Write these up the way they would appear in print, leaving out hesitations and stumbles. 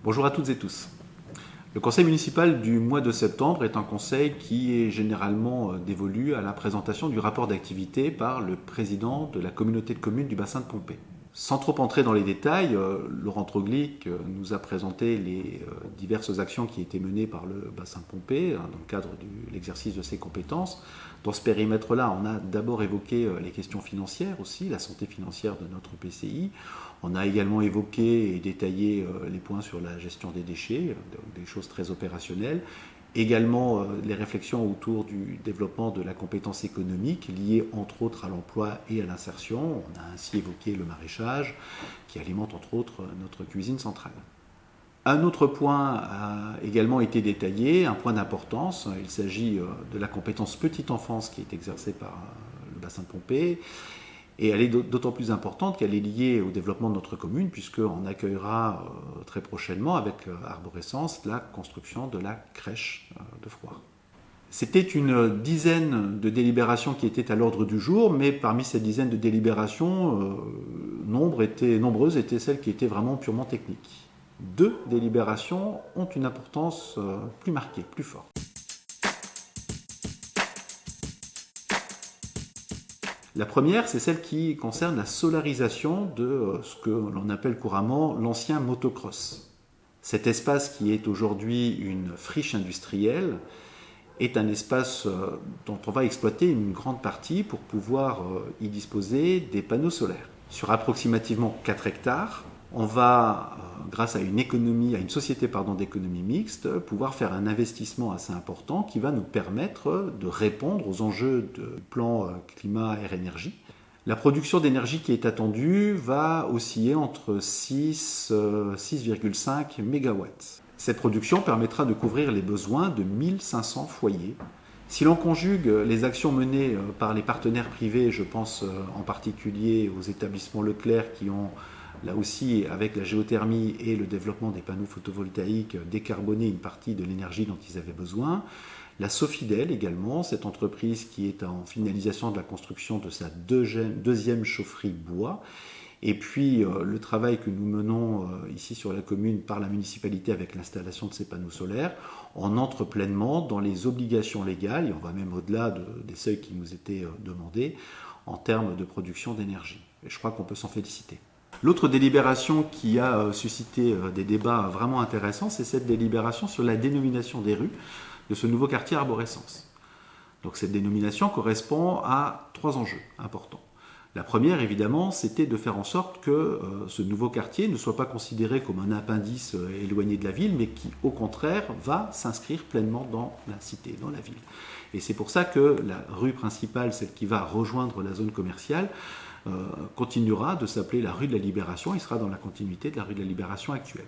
Bonjour à toutes et tous. Le conseil municipal du mois de septembre est un conseil qui est généralement dévolu à la présentation du rapport d'activité par le président de la communauté de communes du bassin de Pompée. Sans trop entrer dans les détails, Laurent Troglic nous a présenté les diverses actions qui étaient menées par le bassin de Pompée dans le cadre de l'exercice de ses compétences. Dans ce périmètre-là, on a d'abord évoqué les questions financières aussi, la santé financière de notre PCI. On a également évoqué et détaillé les points sur la gestion des déchets, des choses très opérationnelles. Également les réflexions autour du développement de la compétence économique liée entre autres à l'emploi et à l'insertion. On a ainsi évoqué le maraîchage qui alimente entre autres notre cuisine centrale. Un autre point a également été détaillé, un point d'importance. Il s'agit de la compétence petite enfance qui est exercée par le bassin de Pompée. Et elle est d'autant plus importante qu'elle est liée au développement de notre commune, puisqu'on accueillera très prochainement, avec Arborescence, la construction de la crèche de Froid. C'était une dizaine de délibérations qui étaient à l'ordre du jour, mais parmi ces dizaines de délibérations, nombreuses étaient celles qui étaient vraiment purement techniques. 2 délibérations ont une importance plus marquée, plus forte. La première, c'est celle qui concerne la solarisation de ce que l'on appelle couramment l'ancien motocross. Cet espace qui est aujourd'hui une friche industrielle est un espace dont on va exploiter une grande partie pour pouvoir y disposer des panneaux solaires. Sur approximativement 4 hectares, on va, grâce à une société d'économie mixte, pouvoir faire un investissement assez important qui va nous permettre de répondre aux enjeux de plan climat, air, énergie. La production d'énergie qui est attendue va osciller entre 6,5 MW. Cette production permettra de couvrir les besoins de 1500 foyers. Si l'on conjugue les actions menées par les partenaires privés, je pense en particulier aux établissements Leclerc qui ont là aussi, avec la géothermie et le développement des panneaux photovoltaïques, décarboner une partie de l'énergie dont ils avaient besoin. La Sofidel également, cette entreprise qui est en finalisation de la construction de sa deuxième chaufferie bois. Et puis le travail que nous menons ici sur la commune par la municipalité avec l'installation de ces panneaux solaires, on entre pleinement dans les obligations légales, et on va même au-delà des seuils qui nous étaient demandés, en termes de production d'énergie. Et je crois qu'on peut s'en féliciter. L'autre délibération qui a suscité des débats vraiment intéressants, c'est cette délibération sur la dénomination des rues de ce nouveau quartier Arborescence. Donc cette dénomination correspond à 3 enjeux importants. La première, évidemment, c'était de faire en sorte que ce nouveau quartier ne soit pas considéré comme un appendice éloigné de la ville, mais qui, au contraire, va s'inscrire pleinement dans la cité, dans la ville. Et c'est pour ça que la rue principale, celle qui va rejoindre la zone commerciale, continuera de s'appeler la rue de la Libération et sera dans la continuité de la rue de la Libération actuelle.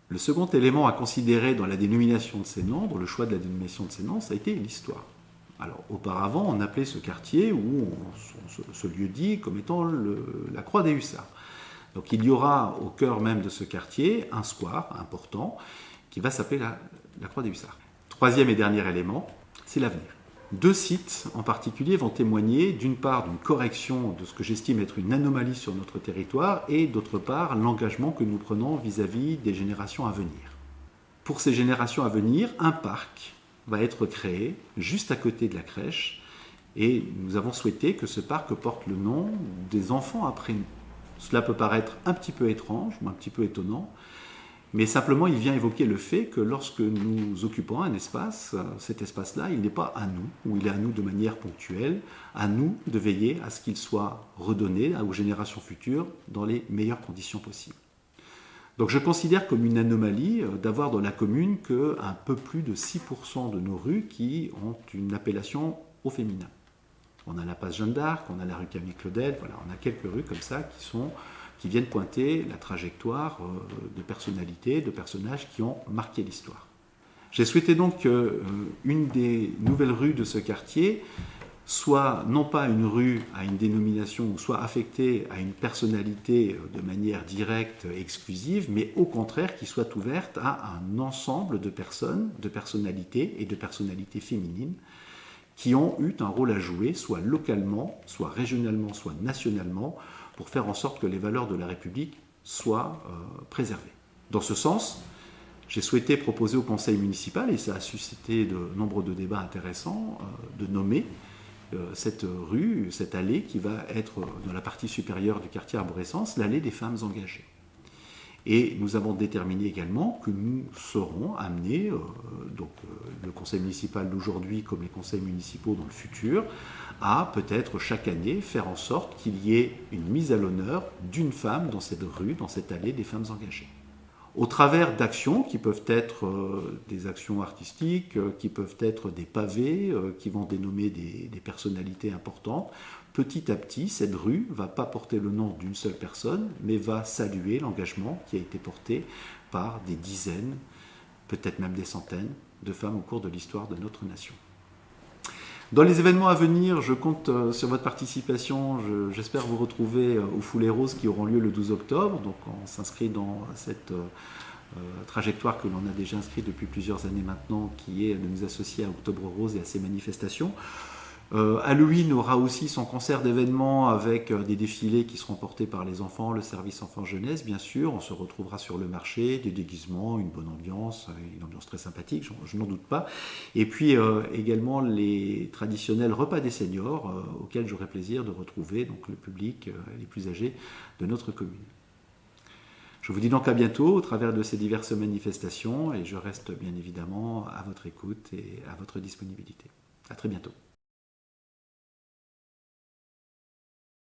Le second élément à considérer dans la dénomination de ces noms, dans le choix de la dénomination de ces noms, ça a été l'histoire. Alors auparavant, on appelait ce quartier ou ce lieu-dit comme étant la Croix des Hussards. Donc il y aura au cœur même de ce quartier un square important qui va s'appeler la Croix des Hussards. Troisième et dernier élément, c'est l'avenir. 2 sites en particulier vont témoigner d'une part d'une correction de ce que j'estime être une anomalie sur notre territoire et d'autre part l'engagement que nous prenons vis-à-vis des générations à venir. Pour ces générations à venir, un parc va être créé juste à côté de la crèche et nous avons souhaité que ce parc porte le nom des enfants après nous. Cela peut paraître un petit peu étrange ou un petit peu étonnant, mais simplement, il vient évoquer le fait que lorsque nous occupons un espace, cet espace-là, il n'est pas à nous, ou il est à nous de manière ponctuelle, à nous de veiller à ce qu'il soit redonné aux générations futures dans les meilleures conditions possibles. Donc je considère comme une anomalie d'avoir dans la commune qu'un peu plus de 6% de nos rues qui ont une appellation au féminin. On a la Place Jeanne d'Arc, on a la rue Camille Claudel, voilà, on a quelques rues comme ça qui viennent pointer la trajectoire de personnalités, de personnages qui ont marqué l'histoire. J'ai souhaité donc qu'une des nouvelles rues de ce quartier soit non pas une rue à une dénomination ou soit affectée à une personnalité de manière directe, exclusive, mais au contraire qui soit ouverte à un ensemble de personnes, de personnalités et de personnalités féminines qui ont eu un rôle à jouer, soit localement, soit régionalement, soit nationalement, pour faire en sorte que les valeurs de la République soient préservées. Dans ce sens, J'ai souhaité proposer au conseil municipal, et ça a suscité de nombre de débats intéressants, de nommer cette rue, cette allée qui va être dans la partie supérieure du quartier Arborescence, l'allée des femmes engagées. Et nous avons déterminé également que nous serons amenés, le conseil municipal d'aujourd'hui comme les conseils municipaux dans le futur, à peut-être chaque année faire en sorte qu'il y ait une mise à l'honneur d'une femme dans cette rue, dans cette allée des femmes engagées. Au travers d'actions qui peuvent être des actions artistiques, qui peuvent être des pavés, qui vont dénommer des personnalités importantes, petit à petit, cette rue ne va pas porter le nom d'une seule personne, mais va saluer l'engagement qui a été porté par des dizaines, peut-être même des centaines de femmes au cours de l'histoire de notre nation. Dans les événements à venir, je compte sur votre participation. J'espère vous retrouver aux Foulées Roses qui auront lieu le 12 octobre. Donc on s'inscrit dans cette trajectoire que l'on a déjà inscrite depuis plusieurs années maintenant, qui est de nous associer à Octobre Rose et à ces manifestations. Halloween aura aussi son concert d'événements avec des défilés qui seront portés par les enfants, le service enfants-jeunesse, bien sûr. On se retrouvera sur le marché, des déguisements, une bonne ambiance, une ambiance très sympathique, je n'en doute pas. Et puis également les traditionnels repas des seniors, auxquels j'aurai plaisir de retrouver donc, le public, les plus âgés de notre commune. Je vous dis donc à bientôt au travers de ces diverses manifestations et je reste bien évidemment à votre écoute et à votre disponibilité. À très bientôt.